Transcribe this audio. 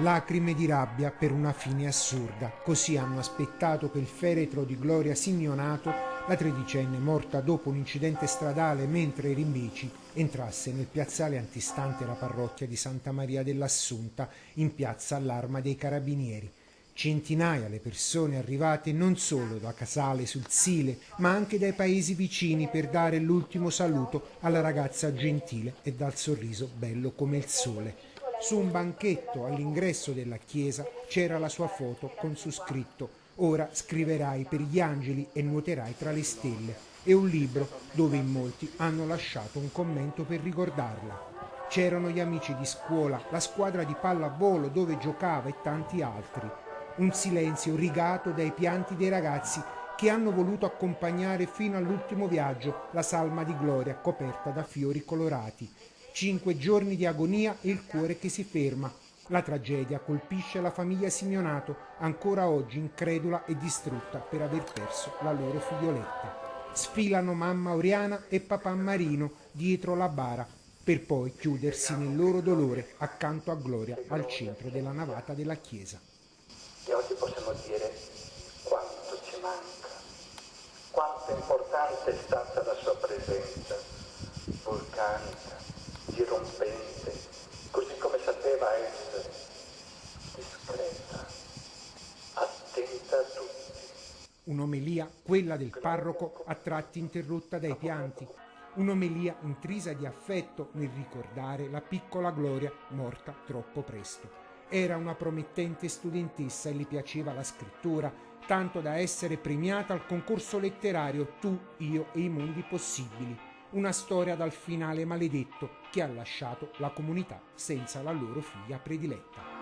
Lacrime di rabbia per una fine assurda. Così hanno aspettato che il feretro di Gloria Simeonato, la tredicenne morta dopo un incidente stradale mentre era in bici, entrasse nel piazzale antistante la parrocchia di Santa Maria dell'Assunta, in piazza all'Arma dei Carabinieri. Centinaia le persone arrivate non solo da Casale sul Sile, ma anche dai paesi vicini per dare l'ultimo saluto alla ragazza gentile e dal sorriso bello come il sole. Su un banchetto all'ingresso della chiesa c'era la sua foto con su scritto «Ora scriverai per gli angeli e nuoterai tra le stelle» e un libro dove in molti hanno lasciato un commento per ricordarla. C'erano gli amici di scuola, la squadra di pallavolo dove giocava e tanti altri. Un silenzio rigato dai pianti dei ragazzi che hanno voluto accompagnare fino all'ultimo viaggio la salma di Gloria coperta da fiori colorati. 5 giorni di agonia e il cuore che si ferma. La tragedia colpisce la famiglia Simeonato, ancora oggi incredula e distrutta per aver perso la loro figlioletta. Sfilano mamma Oriana e papà Marino dietro la bara, per poi chiudersi nel loro dolore accanto a Gloria al centro della navata della chiesa. E oggi possiamo dire quanto ci manca, quanto importante è stata la sua presenza, vulcanica, dirompente, così come sapeva essere, discreta, attenta a tutti. Un'omelia, quella del parroco, a tratti interrotta dai pianti. Un'omelia intrisa di affetto nel ricordare la piccola Gloria morta troppo presto. Era una promettente studentessa e le piaceva la scrittura, tanto da essere premiata al concorso letterario Tu, io e i mondi possibili. Una storia dal finale maledetto che ha lasciato la comunità senza la loro figlia prediletta.